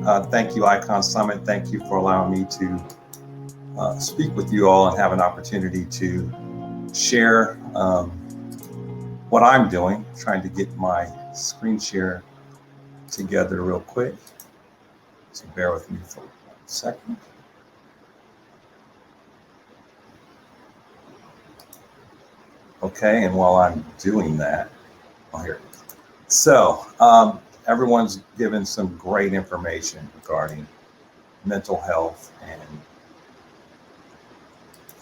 Thank you, Icon Summit. Thank you for allowing me to speak with you all and have an opportunity to share what I'm doing. Trying to get my screen share together real quick. So bear with me for 1 second. Okay, and while I'm doing that, here. So everyone's given some great information regarding mental health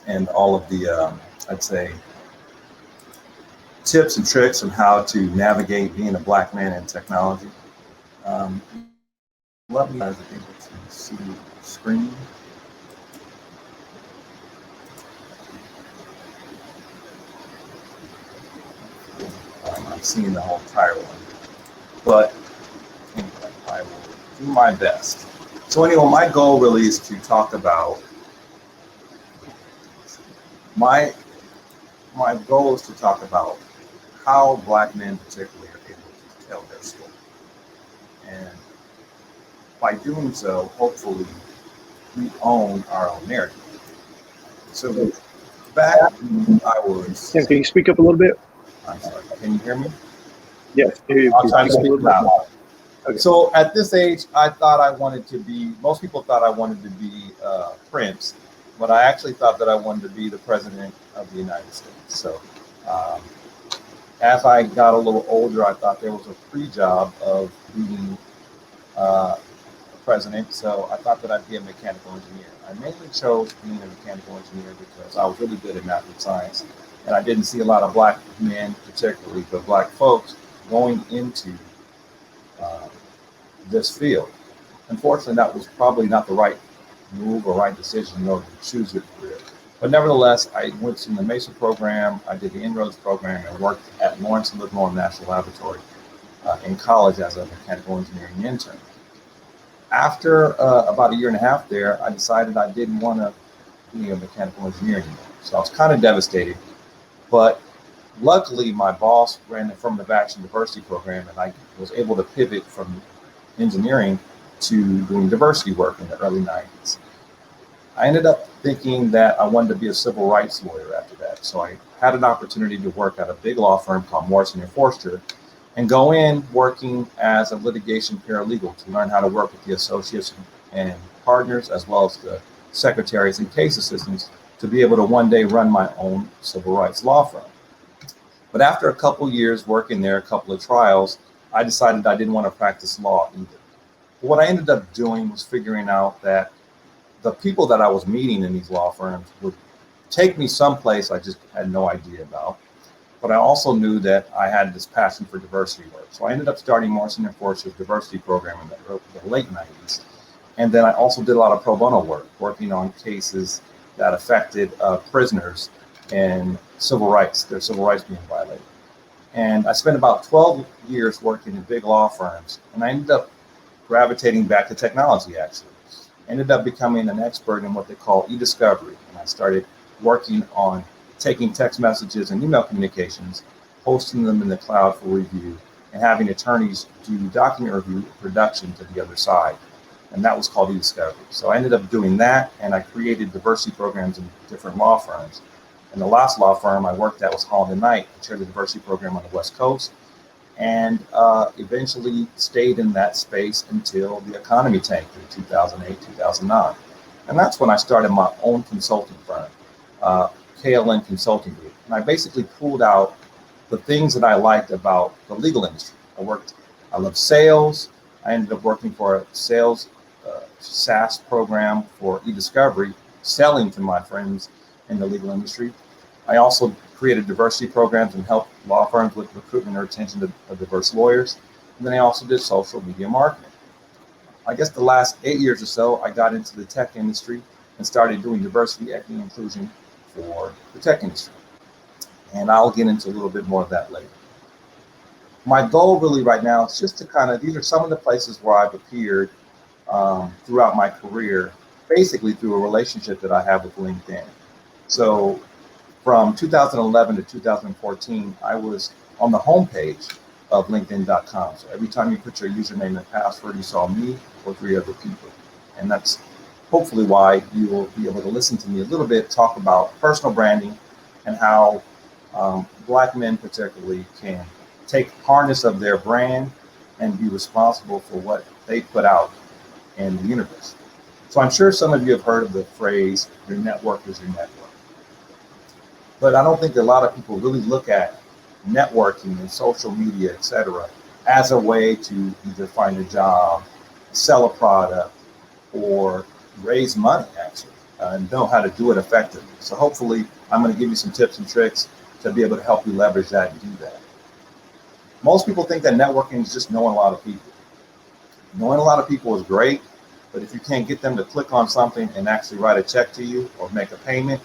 and all of the, I'd say, tips and tricks on how to navigate being a Black man in technology. Let me guys be able to see the screen. I'm seeing the whole entire one, but anyway, I will do my best. So anyway, my goal really is to talk about my goal is to talk about how Black men particularly are able to tell their story. And by doing so, hopefully, we own our own narrative. So back when I was... Tim, can you speak up a little bit? I'm sorry, can you hear me? Yes. I'll try to speak loud. Okay. So at this age, I thought I wanted to be, most people thought I wanted to be Prince, but I actually thought that I wanted to be the President of the United States. So as I got a little older, I thought there was a free job of being president. So I thought that I'd be a mechanical engineer. I mainly chose being a mechanical engineer because I was really good at math and science. And I didn't see a lot of Black men, particularly, but Black folks going into this field. Unfortunately, that was probably not the right move or right decision in order to choose your career. But nevertheless, I went to the MESA program, I did the Inroads program, and worked at Lawrence and Livermore National Laboratory in college as a mechanical engineering intern. After about 1.5 years there, I decided I didn't want to be a mechanical engineer anymore. So I was kind of devastated. But luckily, my boss ran the Affirmative Action Diversity Program, and I was able to pivot from engineering to doing diversity work in the early 90s. I ended up thinking that I wanted to be a civil rights lawyer after that. So I had an opportunity to work at a big law firm called Morrison & Forster and go in working as a litigation paralegal to learn how to work with the associates and partners, as well as the secretaries and case assistants, to be able to one day run my own civil rights law firm. But after a couple of years working there, a couple of trials, I decided I didn't want to practice law either. But what I ended up doing was figuring out that the people that I was meeting in these law firms would take me someplace I just had no idea about. But I also knew that I had this passion for diversity work. So I ended up starting Morrison & Forster's diversity program in the late 90s. And then I also did a lot of pro bono work, working on cases that affected prisoners and civil rights, their civil rights being violated. And I spent about 12 years working in big law firms, and I ended up gravitating back to technology, actually. Ended up becoming an expert in what they call e-discovery, and I started working on taking text messages and email communications, hosting them in the cloud for review, and having attorneys do document review production to the other side. And that was called e-discovery. So I ended up doing that, and I created diversity programs in different law firms. And the last law firm I worked at was Holland & Knight, I chaired the diversity program on the West Coast, and eventually stayed in that space until the economy tanked in 2008, 2009. And that's when I started my own consulting firm, KLN Consulting Group. And I basically pulled out the things that I liked about the legal industry. I love sales. I ended up working for a sales SaaS program for e-discovery, selling to my friends in the legal industry. I also created diversity programs and helped law firms with recruitment or retention of diverse lawyers. And then I also did social media marketing. I guess the last 8 years or so, I got into the tech industry and started doing diversity, equity, and inclusion for the tech industry. And I'll get into a little bit more of that later. My goal really right now is just to these are some of the places where I've appeared throughout my career, basically through a relationship that I have with LinkedIn. So from 2011 to 2014, I was on the homepage of LinkedIn.com. So every time you put your username and password, you saw me or 3 other people. And that's hopefully why you will be able to listen to me a little bit, talk about personal branding and how Black men particularly can take harness of their brand and be responsible for what they put out in the universe. So I'm sure some of you have heard of the phrase, your network is your network. But I don't think a lot of people really look at networking and social media, etc., as a way to either find a job, sell a product, or raise money, actually, and know how to do it effectively. So hopefully I'm going to give you some tips and tricks to be able to help you leverage that and do that. Most people think that networking is just knowing a lot of people. Knowing a lot of people is great, but if you can't get them to click on something and actually write a check to you or make a payment,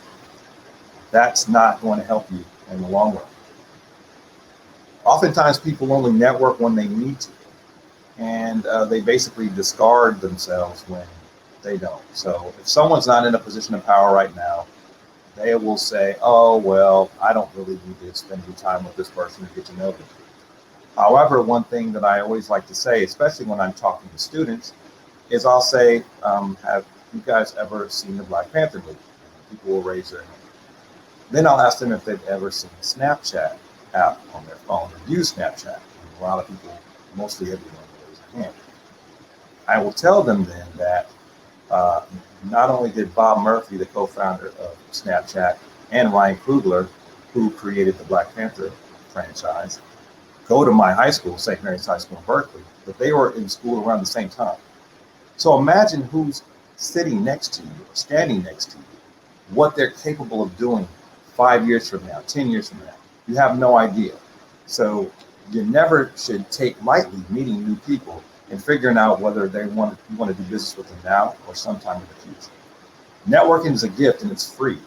that's not going to help you in the long run. Oftentimes people only network when they need to, and they basically discard themselves when they don't. So if someone's not in a position of power right now, they will say, oh, well, I don't really need to spend any time with this person to get to know them. However, one thing that I always like to say, especially when I'm talking to students, is I'll say, have you guys ever seen the Black Panther movie? People will raise their hand. Then I'll ask them if they've ever seen the Snapchat app on their phone or use Snapchat. And a lot of people, mostly everyone, will raise their hand. I will tell them then that not only did Bob Murphy, the co-founder of Snapchat, and Ryan Coogler, who created the Black Panther franchise, go to my high school, St. Mary's High School in Berkeley, but they were in school around the same time. So imagine who's sitting next to you, or standing next to you, what they're capable of doing 5 years from now, 10 years from now. You have no idea. So you never should take lightly meeting new people and figuring out whether you want to do business with them now or sometime in the future. Networking is a gift and it's free.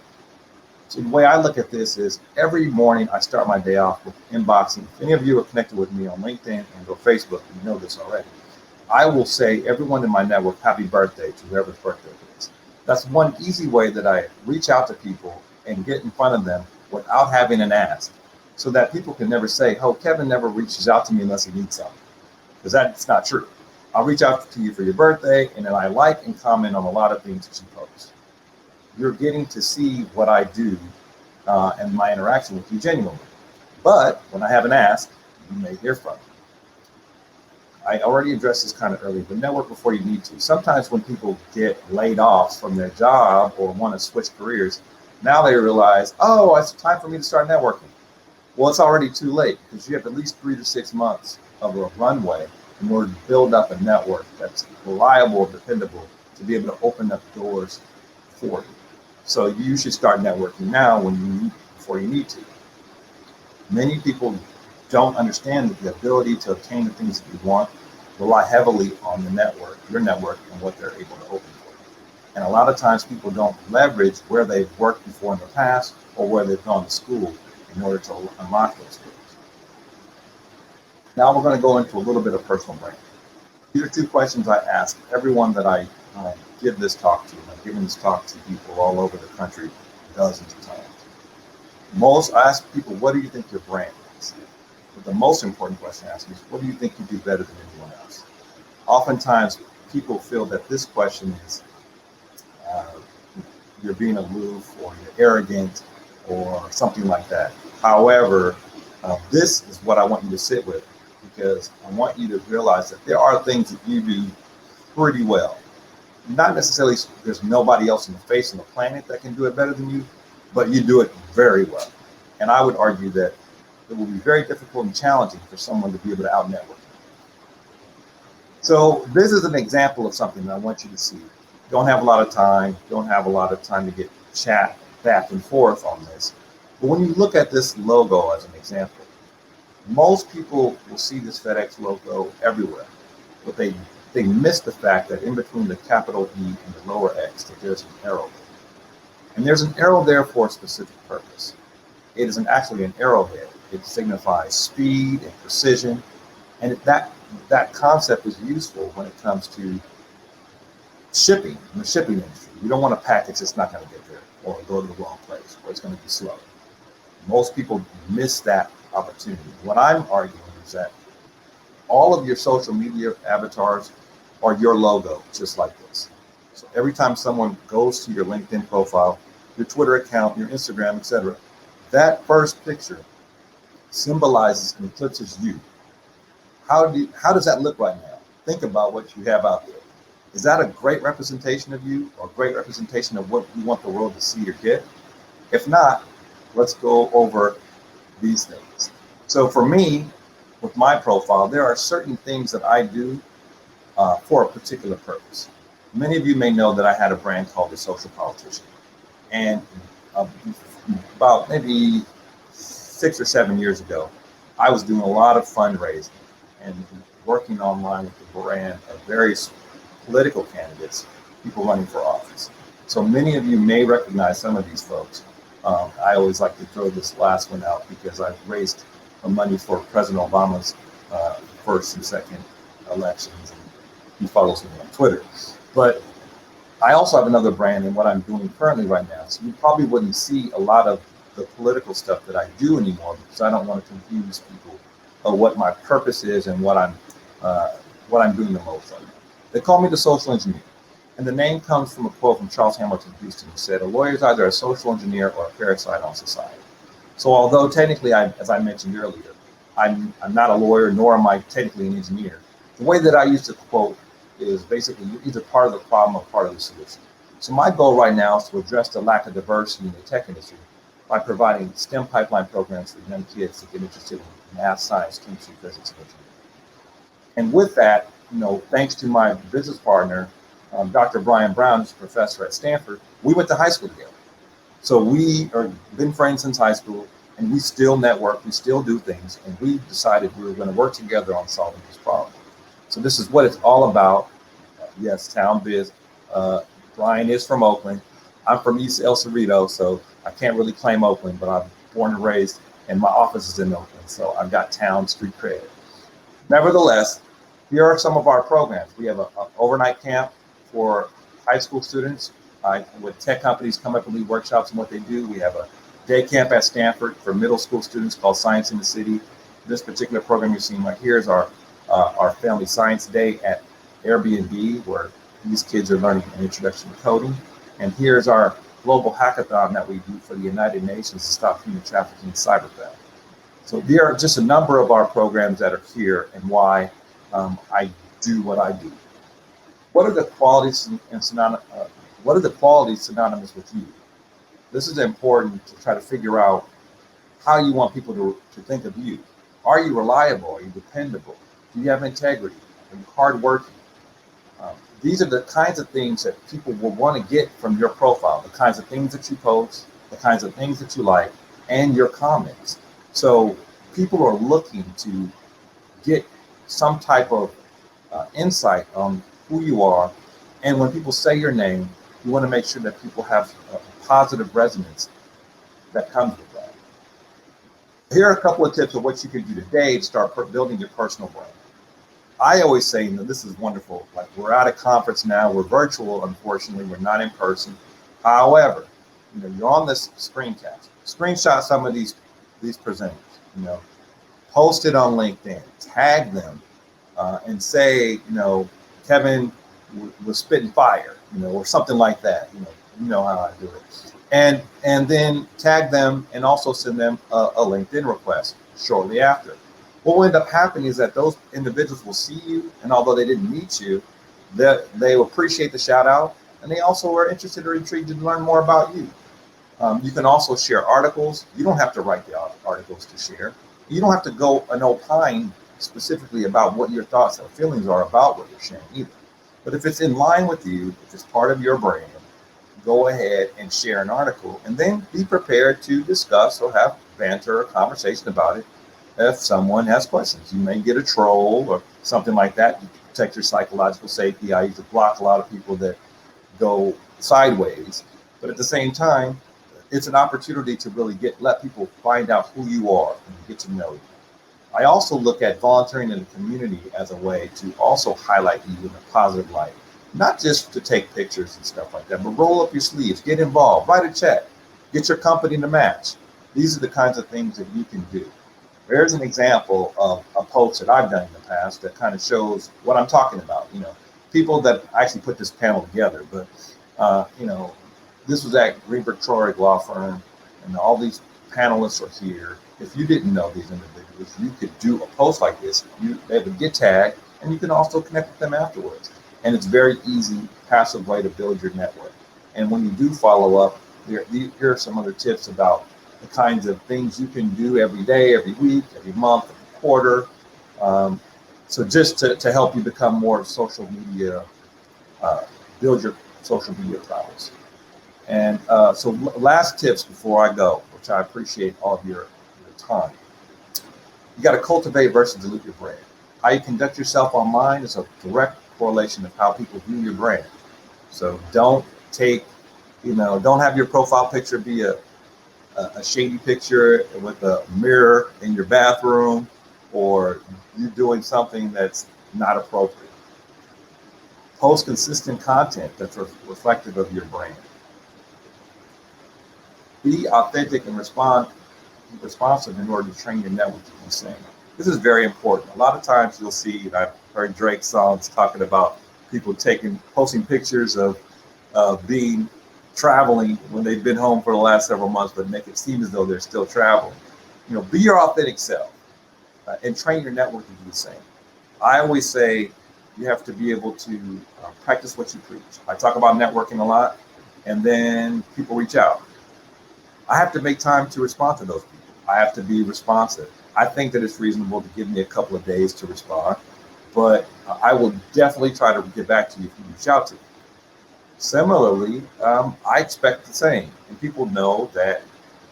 So the way I look at this is every morning I start my day off with inboxing. If any of you are connected with me on LinkedIn and or Facebook, you know this already. I will say everyone in my network, happy birthday to whoever's birthday it is. That's one easy way that I reach out to people and get in front of them without having an ask, so that people can never say, oh, Kevin never reaches out to me unless he needs something, because that's not true. I'll reach out to you for your birthday, and then I like and comment on a lot of things that you post. You're getting to see what I do and my interaction with you genuinely. But when I have an ask, you may hear from me. I already addressed this kind of earlier, but network before you need to. Sometimes when people get laid off from their job or want to switch careers, now they realize, oh, it's time for me to start networking. Well, it's already too late, because you have at least 3 to 6 months of a runway in order to build up a network that's reliable, dependable, to be able to open up doors for you. So you should start networking now before you need to. Many people don't understand that the ability to obtain the things that you want rely heavily on the network, your network, and what they're able to open for you. And a lot of times people don't leverage where they've worked before in the past or where they've gone to school in order to unlock those skills. Now we're going to go into a little bit of personal branding. These are 2 questions I ask everyone that I give this talk to. I've given this talk to people all over the country dozens of times. I ask people, what do you think your brand is? But the most important question I ask is, what do you think you do better than anyone else? Oftentimes, people feel that this question is you're being aloof or you're arrogant or something like that. However, this is what I want you to sit with, because I want you to realize that there are things that you do pretty well. Not necessarily there's nobody else on the face of the planet that can do it better than you, but you do it very well. And I would argue that it will be very difficult and challenging for someone to be able to out-network you. So this is an example of something that I want you to see. Don't have a lot of time to get chat back and forth on this. But when you look at this logo as an example, most people will see this FedEx logo everywhere, but they miss the fact that in between the capital E and the lower X, that there's an arrow there. And there's an arrow there for a specific purpose. It is actually an arrowhead. It signifies speed and precision. And that concept is useful when it comes to shipping, in the shipping industry. You don't want a package that's not going to get there or go to the wrong place, or it's going to be slow. Most people miss that opportunity. What I'm arguing is that all of your social media avatars are your logo, just like this. So every time someone goes to your LinkedIn profile, your Twitter account, your Instagram, etc., that first picture symbolizes and eclipses you. How does that look right now? Think about what you have out there. Is that a great representation of you, or a great representation of what you want the world to see or get? If not, let's go over these things. So for me, with my profile, there are certain things that I do for a particular purpose. Many of you may know that I had a brand called The Social Politician. And about maybe 6 or 7 years ago, I was doing a lot of fundraising and working online with the brand of various political candidates, people running for office. So many of you may recognize some of these folks. I always like to throw this last one out because I've raised money for President Obama's first and second elections. And he follows me on Twitter. But I also have another brand in what I'm doing currently right now. So you probably wouldn't see a lot of the political stuff that I do anymore because I don't want to confuse people of what my purpose is and what I'm doing the most right now. They call me the social engineer. And the name comes from a quote from Charles Hamilton Houston, who said, "A lawyer is either a social engineer or a parasite on society." So although technically, as I mentioned earlier, I'm not a lawyer, nor am I technically an engineer, the way that I use the quote is basically you're either part of the problem or part of the solution. So my goal right now is to address the lack of diversity in the tech industry by providing STEM pipeline programs for young kids to get interested in math, science, chemistry, physics, and engineering. And with that, thanks to my business partner, Dr. Brian Brown, who's a professor at Stanford, we went to high school together. So we are been friends since high school, and we still network, we still do things, and we decided we were going to work together on solving this problem. So this is what it's all about. Yes, town biz. Brian is from Oakland. I'm from East El Cerrito, so I can't really claim Oakland, but I'm born and raised, and my office is in Oakland, so I've got town street cred. Nevertheless, here are some of our programs. We have an overnight camp for high school students with tech companies come up and lead workshops and what they do. We have a day camp at Stanford for middle school students called Science in the City. This particular program you're seeing right here is our family science day at Airbnb, where these kids are learning an introduction to coding. And here's our global hackathon that we do for the United Nations to stop human trafficking and cybertheft. So there are just a number of our programs that are here and why I do what I do. What are the qualities synonymous with you? This is important to try to figure out how you want people to think of you. Are you reliable? Are you dependable? Do you have integrity? Are you hardworking? These are the kinds of things that people will want to get from your profile, the kinds of things that you post, the kinds of things that you like, and your comments. So people are looking to get some type of insight on who you are. And when people say your name, you want to make sure that people have a positive resonance that comes with that. Here are a couple of tips of what you can do today to start building your personal brand. I always say, this is wonderful. Like, we're at a conference now, we're virtual, unfortunately, we're not in person. However, you're on this screencast. Screenshot some of these presenters, post it on LinkedIn, tag them, and say, Kevin was spitting fire, or something like that. You know how I do it. And then tag them and also send them a LinkedIn request shortly after. What will end up happening is that those individuals will see you, and although they didn't meet you, they will appreciate the shout out, and they also are interested or intrigued to learn more about you. You can also share articles. You don't have to write the articles to share. You don't have to go and opine specifically about what your thoughts or feelings are about what you're sharing either. But if it's in line with you, if it's part of your brand, go ahead and share an article, and then be prepared to discuss or have banter or conversation about it. If someone has questions, you may get a troll or something like that. You protect your psychological safety. I usually block a lot of people that go sideways, but at the same time, it's an opportunity to really let people find out who you are and get to know you. I also look at volunteering in the community as a way to also highlight you in a positive light, not just to take pictures and stuff like that, but roll up your sleeves, get involved, write a check, get your company to match. These are the kinds of things that you can do. Here's an example of a post that I've done in the past that kind of shows what I'm talking about. People that actually put this panel together, but this was at Greenberg Traurig Law Firm, and all these panelists are here. If you didn't know these individuals, you could do a post like this. They would get tagged, and you can also connect with them afterwards. And it's very easy, passive way to build your network. And when you do follow up, here are some other tips about the kinds of things you can do every day, every week, every month, every quarter. So just to help you become more social media, build your social media prowess. And so last tips before I go, which I appreciate all of your time. You got to cultivate versus dilute your brand. How you conduct yourself online is a direct correlation of how people view your brand. So don't have your profile picture be a shady picture with a mirror in your bathroom, or you doing something that's not appropriate. Post consistent content that's reflective of your brand. Be authentic and responsive in order to train your network to be seen. This is very important. A lot of times you'll see, and I've heard Drake's songs talking about people posting pictures of being traveling when they've been home for the last several months, but make it seem as though they're still traveling. Be your authentic self and train your network to do the same. I always say you have to be able to practice what you preach. I talk about networking a lot, and then people reach out. I have to make time to respond to those people. I have to be responsive. I think that it's reasonable to give me a couple of days to respond, but I will definitely try to get back to you if you reach out to me. Similarly, I expect the same, and people know that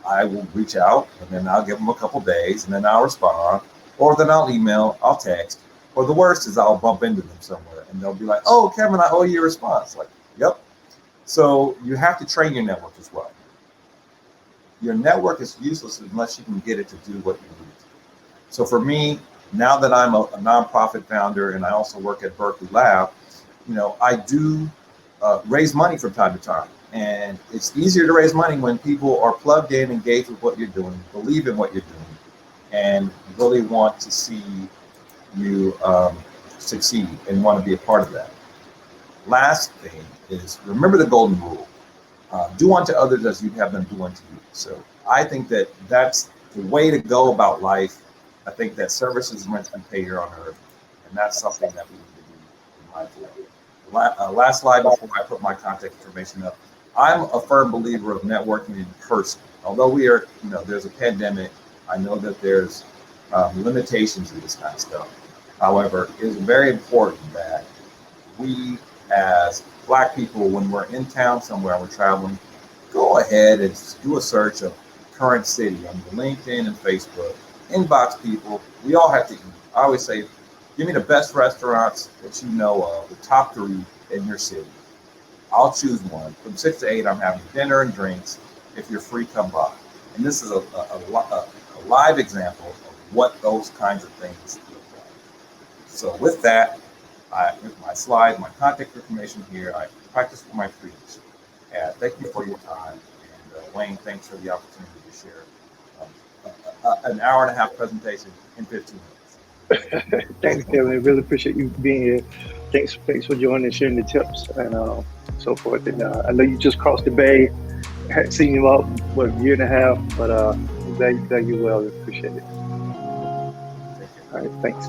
I will reach out, and then I'll give them a couple days, and then I'll respond, or then I'll email, I'll text, or the worst is I'll bump into them somewhere, and they'll be like, "Oh, Kevin, I owe you a response." Like, yep. So you have to train your network as well. Your network is useless unless you can get it to do what you need. So for me, now that I'm a nonprofit founder and I also work at Berkeley Lab, I do raise money from time to time. And it's easier to raise money when people are plugged in, engaged with what you're doing, believe in what you're doing, and really want to see you succeed and want to be a part of that. Last thing is, remember the golden rule. Do unto others as you have them do unto you. So I think that that's the way to go about life. I think that service is meant to be paid here on earth, and that's something that we need to be mindful of. Last slide before I put my contact information up. I'm a firm believer of networking in person. Although there's a pandemic, I know that there's limitations to this kind of stuff. However, it's very important that we, as Black people, when we're in town somewhere, we're traveling, go ahead and do a search of current city on LinkedIn and Facebook. Inbox people. We all have to eat. I always say, give me the best restaurants that you know of, the top 3 in your city. I'll choose one. From 6 to 8, I'm having dinner and drinks. If you're free, come by. And this is a live example of what those kinds of things look like. So with that, with my slide, my contact information here, I practice what my preach. Thank you for your time. And Wayne, thanks for the opportunity to share an hour and a half presentation in 15 minutes. Thanks, Kevin. I really appreciate you being here. Thanks for joining and sharing the tips and so forth. And I know you just crossed the bay. I hadn't seen you up a year and a half, but I'm glad you're well. Appreciate it. All right, thanks.